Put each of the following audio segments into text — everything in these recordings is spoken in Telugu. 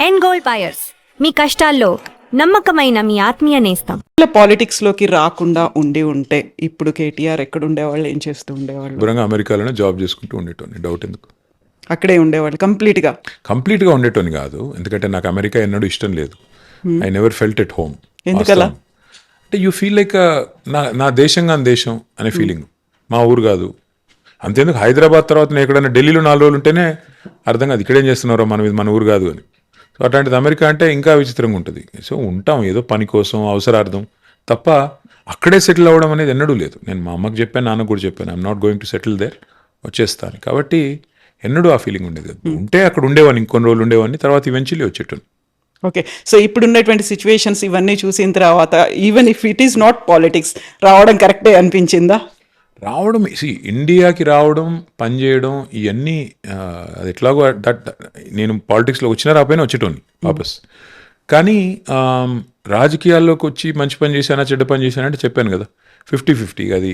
ఎండ్ గోల్డ్ బయర్స్, మీ కష్టాల్లో నమ్మకమైన మీ ఆత్మీయ నేస్తం. పాలిటిక్స్ లోకి రాకుండా ఉంటే ఇప్పుడు కేటీఆర్ ఎక్కడ ఉండేవాళ్ళు, ఏం చేస్తూ ఉండేవాళ్ళు? శుభ్రంగా అమెరికాలోనే జాబ్ చేసుకుంటూ ఉండేటోని. డౌట్ ఎందుకు? అక్కడే ఉండేవాళ్ళు కంప్లీట్గా ఉండేటోని కాదు, ఎందుకంటే నాకు అమెరికా ఎన్నడూ ఇష్టం లేదు. I never felt at home. ఎందుకలా? అంటే యూ ఫీల్ లైక్ నా దేశంగా దేశం అనే ఫీలింగ్. మా ఊరు కాదు. అంతేందుకు హైదరాబాద్ తర్వాత నేను ఎక్కడైనా ఢిల్లీలో 4 రోజులు ఉంటేనే అర్థం కాదు ఇక్కడేం చేస్తున్నారో, మన ఊరు కాదు అని. సో అట్లాంటిది అమెరికా అంటే ఇంకా విచిత్రంగా ఉంటుంది. సో ఉంటాం ఏదో పని కోసం, అవసరార్థం తప్ప అక్కడే సెటిల్ అవ్వడం అనేది ఎన్నడూ లేదు. నేను మా అమ్మకి చెప్పాను, నాన్నకు కూడా చెప్పాను, I'm not going to settle there, వచ్చేస్తాను. కాబట్టి ఎన్నడూ ఆ ఫీలింగ్ ఉండేది. ఉంటే అక్కడ ఉండేవాడిని, ఇంకొన్ని రోజులు ఉండేవాడిని, తర్వాత ఈవెన్చువల్లీ వచ్చేటోని. ఓకే, సో ఇప్పుడు ఉన్నటువంటి సిచ్యువేషన్స్ ఇవన్నీ చూసిన తర్వాత even if it is not politics, రావడం కరెక్టే అనిపించిందా? రావడం ఇండియాకి రావడం, పనిచేయడం, ఇవన్నీ అది ఎట్లాగో నేను పాలిటిక్స్లో వచ్చినా రాపోయినా వచ్చేటోని వాపస్. కానీ రాజకీయాల్లోకి వచ్చి మంచి పని చేశానా చెడ్డ పని చేశానా అంటే చెప్పాను కదా, 50-50. అది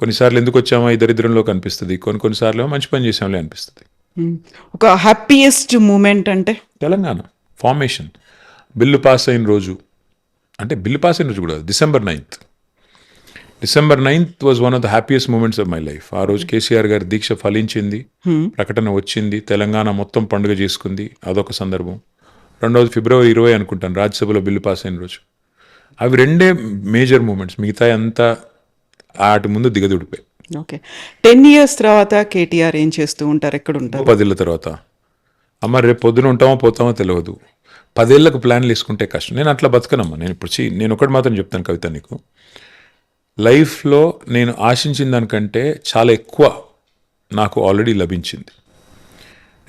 కొన్నిసార్లు ఎందుకు వచ్చామా ఈ దరిద్రంలోకి అనిపిస్తుంది, కొన్నిసార్లు మంచి పని చేసాంలే అనిపిస్తుంది. ఒక హ్యాపీయెస్ట్ మూమెంట్ అంటే తెలంగాణ ఫార్మేషన్, బిల్లు పాస్ అయిన రోజు. అంటే బిల్లు పాస్ అయిన రోజు కూడా December 9th. December 9th was one of the happiest moments of my life. ఆ రోజు కేసీఆర్ గారి దీక్ష ఫలించింది, ప్రకటన వచ్చింది, తెలంగాణ మొత్తం పండుగ చేసుకుంది, అదొక సందర్భం. రెండవది February 20 అనుకుంటాను, రాజ్యసభలో బిల్లు పాస్ అయిన రోజు. అవి రెండే మేజర్ మూమెంట్స్, మిగతా అంతా వాటి ముందు దిగదుడిపోయి. ఓకే, 10 years తర్వాత కేటీఆర్ ఏం చేస్తూ ఉంటారు, ఎక్కడ ఉంటారు? 10 ఏళ్ళ తర్వాత అమ్మ రేపు పొద్దున ఉంటామో పోతామో తెలియదు. 10 ఏళ్ళకు ప్లాన్లు వేసుకుంటే కష్టం. నేను అట్లా బతకనమ్మా. నేను ఒకటి మాత్రం చెప్తాను కవిత, నీకు లైఫ్లో నేను ఆశించిన దానికంటే చాలా ఎక్కువ నాకు ఆల్రెడీ లభించింది.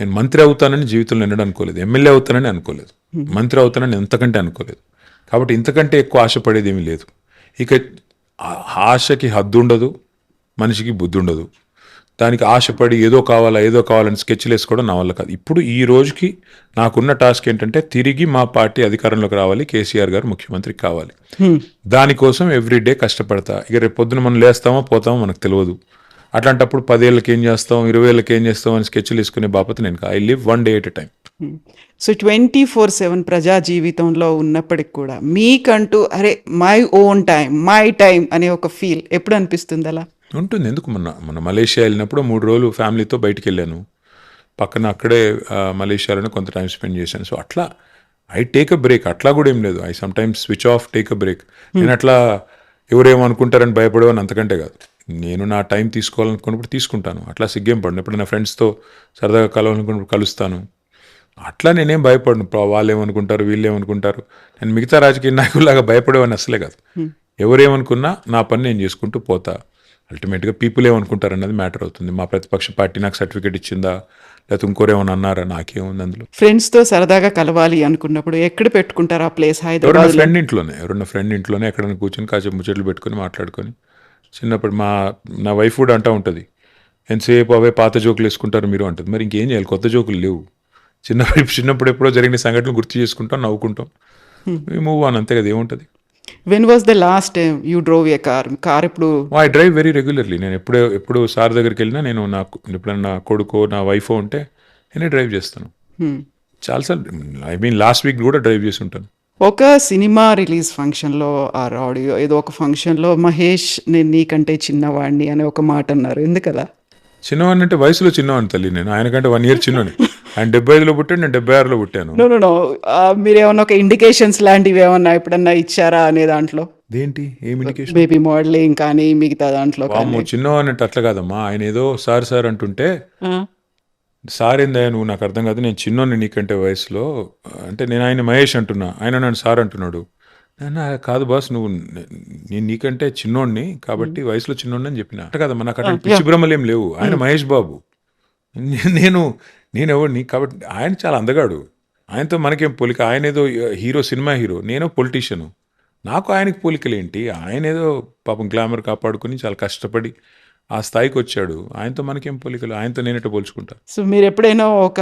నేను మంత్రి అవుతానని జీవితంలో ఎన్నడూ అనుకోలేదు, ఎమ్మెల్యే అవుతానని అనుకోలేదు, మంత్రి అవుతానని ఎంతకంటే అనుకోలేదు. కాబట్టి ఇంతకంటే ఎక్కువ ఆశపడేది ఏమీ లేదు. ఇక ఆశకి హద్దు ఉండదు, మనిషికి బుద్ధి ఉండదు. దానికి ఆశపడి ఏదో కావాలని స్కెచ్లు వేసుకోవడం నా వల్ల కాదు. ఇప్పుడు ఈ రోజుకి నాకున్న టాస్క్ ఏంటంటే తిరిగి మా పార్టీ అధికారంలోకి రావాలి, కేసీఆర్ గారు ముఖ్యమంత్రి కావాలి. దానికోసం ఎవ్రీడే కష్టపడతా. ఇక రేపు పొద్దున మనం లేస్తామో పోతామో మనకు తెలియదు. అట్లాంటప్పుడు 10 ఏళ్ళకి ఏం చేస్తాం, 20 ఏళ్ళకి ఏం చేస్తాం అని స్కెచ్లు వేసుకునే బాపత నేను. I live one day at a time. So 24/7 ప్రజా జీవితంలో ఉన్నప్పటికి కూడా మీకంటూ అరే my own time, my time అనే ఒక ఫీల్ ఎప్పుడు అనిపిస్తుంది? అలా ఉంటుంది. ఎందుకు మన మలేషియా వెళ్ళినప్పుడు 3 రోజులు ఫ్యామిలీతో బయటికి వెళ్ళాను. పక్కన అక్కడే మలేషియాలోనే కొంత టైం స్పెండ్ చేశాను. సో అట్లా ఐ టేక్ అ బ్రేక్. అట్లా కూడా ఏం లేదు, I some times switch off, take a break. నేను అట్లా ఎవరేమనుకుంటారని భయపడేవాని అంతకంటే కాదు. నేను నా టైం తీసుకోవాలనుకున్నప్పుడు తీసుకుంటాను. అట్లా సిగ్గేం పడను. ఎప్పుడు నా ఫ్రెండ్స్తో సరదాగా కలవాలనుకున్నప్పుడు కలుస్తాను. అట్లా నేనేం భయపడను. వాళ్ళు ఏమనుకుంటారు, వీళ్ళు ఏమనుకుంటారు. నేను మిగతా రాజకీయ నాయకుల్లాగా భయపడేవాడిని అసలే కాదు. ఎవరేమనుకున్నా నా పని నేను చేసుకుంటూ పోతా. అల్టిమేట్గా పీపుల్ ఏమనుకుంటారు అన్నది మ్యాటర్ అవుతుంది. మా ప్రతిపక్ష పార్టీ నాకు సర్టిఫికేట్ ఇచ్చిందా, లేకపోతే ఇంకోరేమన్నా అన్నారా, నాకేముంది అందులో. ఫ్రెండ్స్తో సరదాగా కలవాలి అనుకున్నప్పుడు ఎక్కడ పెట్టుకుంటారు ఆ ప్లేస్? హైదరాబాద్ ఎవరన్నా ఫ్రెండ్ ఇంట్లోనే ఎక్కడైనా కూర్చొని కాసేపు ముచ్చట్లు పెట్టుకొని మాట్లాడుకొని. చిన్నప్పుడు నా వైఫ్ కూడా అంటూ ఉంటుంది, ఎంతసేపు అవే పాత జోకులు వేసుకుంటారు మీరు అంటుంది. మరి ఇంకేం చేయాలి, కొత్త జోకులు లేవు. చిన్నప్పుడు ఎప్పుడో జరిగిన సంఘటనలు గుర్తు చేసుకుంటాం, నవ్వుకుంటాం, మూవ్ ఆన్, అంతే కదా, ఏముంటుంది. When was the last time you drove a car? Car ఇప్పుడు ఐ డ్రైవ్ వెరీ రెగ్యులర్లీ. నేను ఎప్పుడు సార్ దగ్గరికి వెళ్ళినా నేను ఎప్పుడైనా నా కొడుకో నా వైఫో ఉంటే నేనే డ్రైవ్ చేస్తాను. చాలాసార్లు లాస్ట్ వీక్ కూడా డ్రైవ్ చేసి ఉంటాను. ఒక సినిమా రిలీజ్ ఫంక్షన్లో ఆర్ ఆడియో ఏదో ఒక ఫంక్షన్లో మహేష్ నేను నీకంటే చిన్నవాడిని అనే ఒక మాట అన్నారు. ఎందుకలా? చిన్నవాడిని అంటే వయసులో చిన్నవాడిని తల్లి. నేను ఆయనకంటే 1 year చిన్నవాడిని. ఆయన 75లో పుట్టాను, నేను 76లో పుట్టాను. నో మీరేమన్నా ఒక ఇండికేషన్స్ లాంటివి ఏమన్నా ఎప్పుడన్నా ఇచ్చారా అనే దాంట్లో? దేంటి, ఏం ఇండికేషన్? బేబీ మోడలింగ్ కానీ మిగతా దాంట్లో చిన్నవాడిని అంటే అట్లా కాదమ్మా. ఆయన ఏదో సార్ అంటుంటే సార్ ఏందయ్యా నువ్వు, నాకు అర్థం కాదు, నేను చిన్నోడిని నీకంటే వయసులో అంటే నేను ఆయన మహేష్ అంటున్నా, ఆయన నన్ను సార్ అంటున్నాడు. కాదు బాస్, నేను నీకంటే చిన్నోడిని కాబట్టి వయసులో చిన్నోడిని అని చెప్పిన. అంటే కదమ్మా, నాకు అట్లా పిచ్చి భ్రమలు ఏం లేవు. ఆయన మహేష్ బాబు, నేను ఎవరిని. కాబట్టి ఆయన చాలా అందగాడు, ఆయనతో మనకేం పోలిక. ఆయన ఏదో సినిమా హీరో, నేను పొలిటీషియను. నాకు ఆయనకి పోలికలేంటి? ఆయన ఏదో పాపం గ్లామర్ కాపాడుకుని చాలా కష్టపడి ఆ స్థాయికి వచ్చాడు. ఆయనతో మనకేం పోలికలు, ఆయనతో నేనెట్ట పోల్చుకుంటా. సో మీరు ఎప్పుడైనా ఒక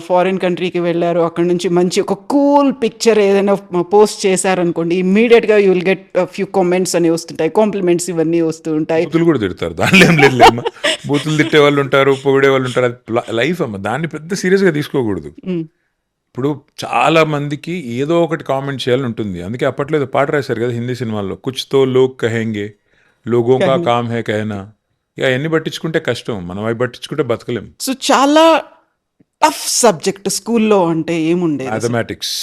ఫారిన్ కంట్రీకి వెళ్ళారు, అక్కడ నుంచి మంచి ఒక కూల్ పిక్చర్ ఏదైనా పోస్ట్ చేశారనుకోండి, ఇమ్మీడియట్గా you will get few comments అని వస్తుంటాయి, కాంప్లిమెంట్స్ ఇవన్నీ వస్తూ ఉంటాయి. బూతులు కూడా తిడతారు, దానిలో ఏం లేదు. బూతులు తిట్టే వాళ్ళు ఉంటారు, పొగిడే వాళ్ళు ఉంటారు. అది లైఫ్ అమ్మ, దాన్ని పెద్ద సీరియస్గా తీసుకోకూడదు. ఇప్పుడు చాలా మందికి ఏదో ఒకటి కామెంట్ చేయాలని ఉంటుంది. అందుకే అప్పట్లో ఏదో పాట రాశారు కదా హిందీ సినిమాల్లో, కుచ్ తో లోగ్ కహెంగే లోగోं का काम है कहना. ఇక అవన్నీ పట్టించుకుంటే కష్టం, మనం అవి పట్టించుకుంటే బతకలేం. సో చాలా టఫ్ సబ్జెక్ట్ స్కూల్లో అంటే ఏముండేది అసలు? మ్యాథమెటిక్స్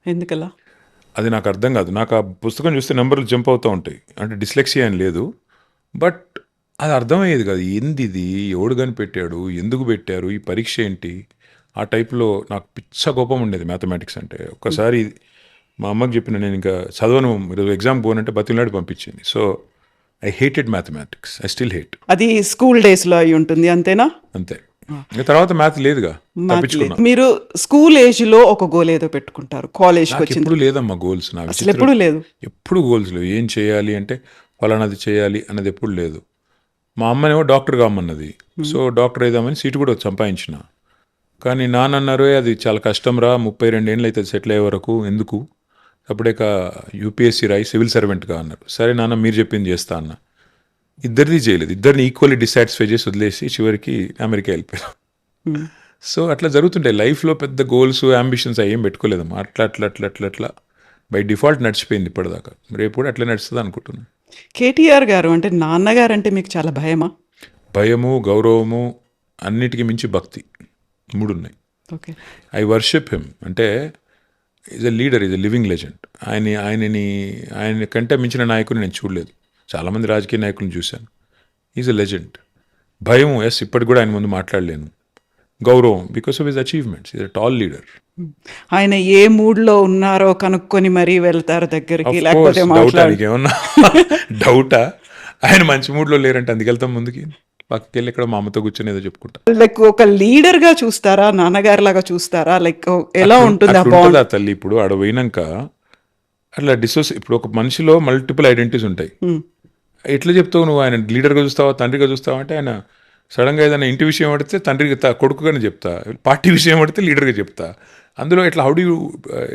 ఎందుకలా? అది నాకు అర్థం కాదు. నాకు ఆ పుస్తకం చూస్తే నెంబర్లు జంప్ అవుతూ ఉంటాయి. అంటే డిస్లెక్సియా అని లేదు, బట్ అది అర్థమయ్యేది కాదు. ఏంది ఇది, ఎవడు కనిపెట్టాడు, ఎందుకు పెట్టారు, ఈ పరీక్ష ఏంటి, ఆ టైప్లో నాకు పిచ్చ కోపం ఉండేది మ్యాథమెటిక్స్ అంటే. ఒక్కసారి మా అమ్మకి చెప్పిన, నేను ఇంకా చదవను, ఈరోజు ఎగ్జామ్ పోనంటే బతిలాడి పంపించింది. So I hated mathematics, I still hate. అది స్కూల్ డేస్లో అయి ఉంటుంది అంతేనా? అంతే. ఇంకా తర్వాత మ్యాథ్ లేదుగా, తప్పించుకున్నా. మీరు స్కూల్ ఏజ్ లో ఒక గోల్ ఏదో పెట్టుకుంటారు, కాలేజ్కి వచ్చింది ఎప్పుడు లేదమ్మా గోల్స్. నా అసలు ఎప్పుడు లేదు. ఎప్పుడు గోల్స్ లేవు. ఏం చేయాలి అంటే ఫలానాది చేయాలి అన్నది ఎప్పుడు లేదు. మా అమ్మనేమో డాక్టర్ కామన్నది, సో డాక్టర్ అయిదామని సీటు కూడా సంపాదించిన. కానీ నాన్న అన్నారు, అది చాలా కష్టం రా, 32 ఏళ్ళు అవుతుంది సెటిల్ అయ్యే వరకు, ఎందుకు, అప్పుడేక యూపీఎస్సీ రాయి సివిల్ సర్వెంట్గా అన్నారు. సరే నాన్న మీరు చెప్పింది చేస్తా అన్న. ఇద్దరిది చేయలేదు, ఇద్దరిని ఈక్వల్లీ డిసాటిస్ఫై చేసి వదిలేసి చివరికి అమెరికా వెళ్ళిపోయారు. సో అట్లా జరుగుతుంటాయి లైఫ్లో. పెద్ద గోల్స్ అంబిషన్స్ అవి ఏం పెట్టుకోలేదమ్మా. అట్లా అట్లా అట్లా అట్లా అట్లా బై డిఫాల్ట్ నడిచిపోయింది ఇప్పటిదాకా. రేపు కూడా అట్లా నడుస్తుంది అనుకుంటున్నాను. కేటీఆర్ గారు అంటే నాన్నగారు అంటే మీకు చాలా భయమా? భయము, గౌరవము, అన్నిటికీ మించి భక్తి, మూడు ఉన్నాయి. ఓకే. I worship him. అంటే is a leader, is a living legend. ఆయన కంటే మించిన నాయకుని నేను చూడలేదు. చాలామంది రాజకీయ నాయకులను చూశాను. Is a legend. భయం, ఎస్, ఇప్పటికి కూడా ఆయన ముందు మాట్లాడలేను. గౌరవం, because of his achievements. Is a tall leader. ఆయన ఏ మూడ్లో ఉన్నారో కనుక్కొని మరీ వెళ్తారు దగ్గరికి, లేకపోతే ఏమన్నా డౌటా? ఆయన మంచి మూడ్లో లేరంటే అందుకు వెళ్తాం ముందుకి, పక్కకి వెళ్ళి ఇక్కడ మా అమ్మతో కూర్చొని ఏదో చెప్పుకుంటా. లైక్ ఒక లీడర్ గా చూస్తారా, నాన్నగారి లాగా చూస్తారా, లైక్ ఎలా ఉంటుంది ఆ బాండ్? తల్లి ఇప్పుడు ఆడ పోయినాక అట్లా ఇప్పుడు ఒక మనిషిలో మల్టిపుల్ ఐడెంటిటీస్ ఉంటాయి. ఎట్లా చెప్తావు నువ్వు, ఆయన లీడర్గా చూస్తావా, తండ్రిగా చూస్తావా అంటే, ఆయన సడన్గా ఏదైనా ఇంటి విషయం పడితే తండ్రికి కొడుకుగానే చెప్తా, పార్టీ విషయం పడితే లీడర్గా చెప్తా. అందులో ఎట్లా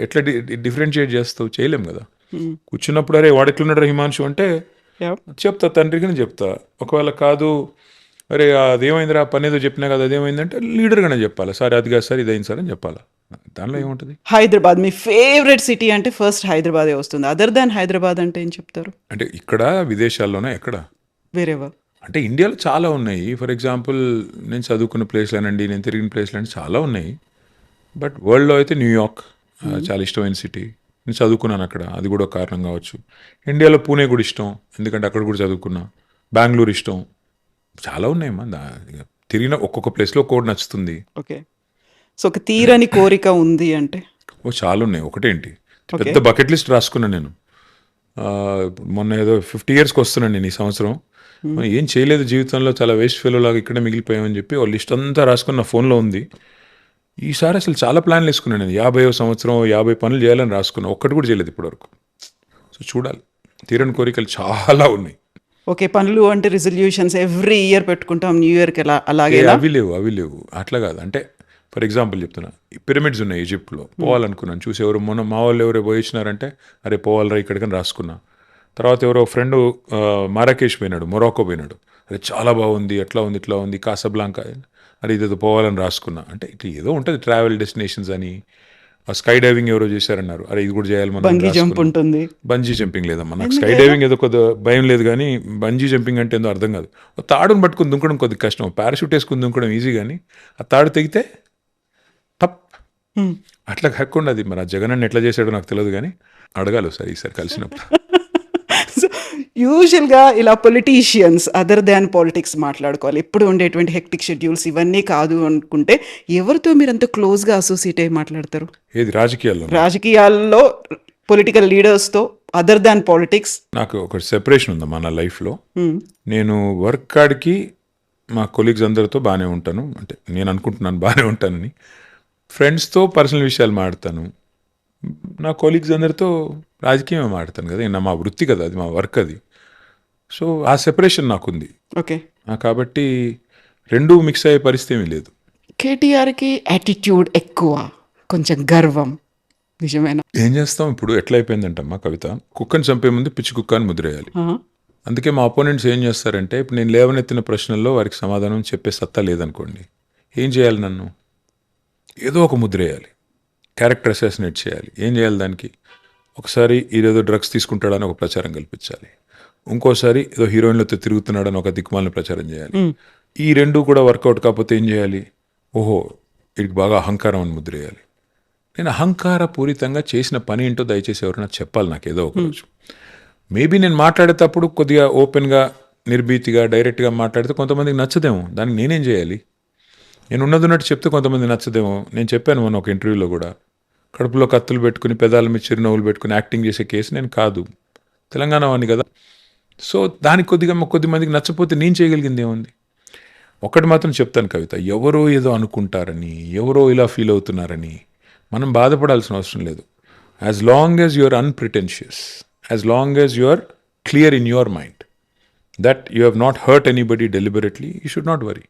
ఎట్లా డిఫరెన్షియేట్ చేస్తావు? చేయలేం కదా. కూర్చున్నప్పుడు అరే వాడు ఎట్లున్నాడు హిమాంశు అంటే చెప్తా, తండ్రిగానే చెప్తా. ఒకవేళ కాదు, అరే అదేమైందిరా, పని ఏదో చెప్పినా కదా అదేమైందంటే లీడర్గానే చెప్పాలి. సార్ అది కాదు సార్, ఇదైంది సార్ అని చెప్పాలి. దానిలో ఏముంటుంది? హైదరాబాద్ మీ ఫేవరెట్ సిటీ అంటే ఫస్ట్ హైదరాబాదే వస్తుంది. అదర్ దాన్ హైదరాబాద్ అంటే ఏం చెప్తారు? అంటే ఇక్కడ విదేశాల్లోనే ఎక్కడ వేరేవా? అంటే ఇండియాలో చాలా ఉన్నాయి. ఫర్ ఎగ్జాంపుల్ నేను చదువుకున్న ప్లేస్లు అనండి, నేను తిరిగిన ప్లేస్లు అంటే చాలా ఉన్నాయి. బట్ వరల్డ్లో అయితే న్యూయార్క్ చాలా ఇష్టమైన సిటీ. నేను చదువుకున్నాను అక్కడ, అది కూడా ఒక కారణం కావచ్చు. ఇండియాలో పూణే కూడా ఇష్టం, ఎందుకంటే అక్కడ కూడా చదువుకున్నా. బెంగళూరు ఇష్టం. చాలా ఉన్నాయమ్మా. తిరిగిన ఒక్కొక్క ప్లేస్లో ఒక్కొక్కటి నచ్చుతుంది. ఓకే. సో ఒక తీరని కోరిక ఉంది అంటే? చాలా ఉన్నాయి. ఒకటేంటి, పెద్ద బకెట్ లిస్ట్ రాసుకున్నాను నేను. మొన్న ఏదో 50 yearsకి వస్తున్నాను నేను ఈ సంవత్సరం. ఏం చేయలేదు జీవితంలో, చాలా వేస్ట్ ఫెలో లాగా ఇక్కడే మిగిలిపోయామని చెప్పి ఒక లిస్ట్ అంతా రాసుకుని నా ఫోన్లో ఉంది. ఈసారి అసలు చాలా ప్లాన్లు వేసుకున్నాను నేను. 50వ సంవత్సరం 50 పనులు చేయాలని రాసుకున్నాను, ఒక్కటి కూడా చేయలేదు ఇప్పటివరకు. సో చూడాలి, తీరని కోరికలు చాలా ఉన్నాయి. ఓకే. పనులు అంటే రిజల్యూషన్స్ ఎవ్రీ ఇయర్ పెట్టుకుంటాం, న్యూ ఇయర్కి అలాగే? అవి లేవు అట్లా కాదు. అంటే ఫర్ ఎగ్జాంపుల్ చెప్తున్నా, పిరమిడ్స్ ఉన్నాయి ఈజిప్ట్లో, పోవాలనుకున్నాను. చూసి ఎవరు మొన్న మా వాళ్ళు ఎవరో పోయించినారంటే అరే పోవాలరా ఇక్కడికని రాసుకున్నా. తర్వాత ఎవరో ఫ్రెండ్ మారాకేష్ పోయినాడు, మొరాకో పోయినాడు. అరే చాలా బాగుంది, అట్లా ఉంది ఇట్లా ఉంది, కాసాబ్లాంకా, అరే ఇదేదో పోవాలని రాసుకున్నా. అంటే ఇట్లా ఏదో ఉంటుంది ట్రావెల్ డెస్టినేషన్స్ అని. స్కై డైవింగ్ ఎవరో చేశారన్నారు, అరే ఇది కూడా చేయాలి మనం. బంజీ జంప్ ఉంటుంది. బంజీ జంపింగ్ లేదమ్మా నాకు. స్కై డైవింగ్ ఏదో కొద్దిగా భయం లేదు, కానీ బంజీ జంపింగ్ అంటే ఏదో అర్థం కాదు. తాడును పట్టుకుని దుంకడం కొద్దిగా కష్టం, పారాషూట్ వేసుకుని దుంకడం ఈజీ, కానీ ఆ తాడు తెగితే టప్ అట్లా కాకుండా అది మరి ఆ జగన్ అన్న ఎట్లా చేశాడో నాకు తెలియదు, కానీ అడగాలి సార్ ఈసారి కలిసినప్పుడు. సో యూజువల్గా ఇలా పొలిటీషియన్స్ అదర్ దాన్ పాలిటిక్స్ మాట్లాడుకోవాలి, ఎప్పుడు ఉండేటువంటి హెక్టిక్ షెడ్యూల్స్ ఇవన్నీ కాదు అనుకుంటే ఎవరితో మీరు అంత క్లోజ్గా అసోసియేట్ అయ్యి మాట్లాడతారు? ఏది రాజకీయాల్లో? రాజకీయాల్లో పొలిటికల్ లీడర్స్తో అదర్ దాన్ పాలిటిక్స్. నాకు ఒక సెపరేషన్ ఉందమ్మా నా లైఫ్లో. నేను వర్క్ కాడికి మా కొలీగ్స్ అందరితో బాగానే ఉంటాను, అంటే నేను అనుకుంటున్నాను బాగానే ఉంటానని. ఫ్రెండ్స్తో పర్సనల్ విషయాలు మాట్లాడతాను, నా కొలీగ్స్ అందరితో రాజకీయమే మాట్లాడతాను కదా, మా వృత్తి కదా అది, మా వర్క్ అది. సో ఆ సెపరేషన్ నాకుంది. ఓకే. కాబట్టి రెండూ మిక్స్ అయ్యే పరిస్థితి ఏమీ లేదు. కేటీఆర్కి యాటిట్యూడ్ ఎక్కువ, కొంచెం గర్వం, నిజమేనా? ఏం చేస్తాం ఇప్పుడు, ఎట్లా అయిపోయిందంటమ్మా కవిత, కుక్కని చంపే ముందు పిచ్చి కుక్క అని ముద్రేయాలి. అందుకే మా అపోనెంట్స్ ఏం చేస్తారంటే, ఇప్పుడు నేను లేవనెత్తిన ప్రశ్నల్లో వారికి సమాధానం చెప్పే సత్తా లేదనుకోండి, ఏం చేయాలి, నన్ను ఏదో ఒక ముద్ర వేయాలి. క్యారెక్టర్ అసాసినేట్ చేయాలి. ఏం చేయాలి దానికి? ఒకసారి ఈరోజు డ్రగ్స్ తీసుకుంటాడని ఒక ప్రచారం కల్పించాలి, ఇంకోసారి ఏదో హీరోయిన్లతో తిరుగుతున్నాడని ఒక దిక్కుమాలను ప్రచారం చేయాలి. ఈ రెండు కూడా వర్కౌట్ కాకపోతే ఏం చేయాలి? ఓహో వీడికి బాగా అహంకారం అని ముద్ర వేయాలి. నేను అహంకారపూరితంగా చేసిన పని ఏంటో దయచేసి ఎవరైనా చెప్పాలి నాకు ఏదో ఒకరోజు. మేబీ నేను మాట్లాడేటప్పుడు కొద్దిగా ఓపెన్గా, నిర్భీతిగా, డైరెక్ట్గా మాట్లాడితే కొంతమందికి నచ్చదేమో. దానికి నేనేం చేయాలి? నేను ఉన్నట్టు చెప్తే కొంతమంది నచ్చదేమో. నేను చెప్పాను మొన్న ఒక ఇంటర్వ్యూలో కూడా, కడుపులో కత్తులు పెట్టుకుని పెదాల మీద చిరునవ్వులు పెట్టుకుని యాక్టింగ్ చేసే కేసు నేను కాదు, తెలంగాణ వాడిని కదా. సో దానికి కొద్ది మందికి నచ్చపోతే నేను చేయగలిగింది ఏముంది? ఒక్కటి మాత్రం చెప్తాను కవిత, ఎవరో ఏదో అనుకుంటారని, ఎవరో ఇలా ఫీల్ అవుతున్నారని మనం బాధపడాల్సిన అవసరం లేదు. As long as you are unpretentious, as long as you are clear in your mind that you have not hurt anybody deliberately, you should not worry.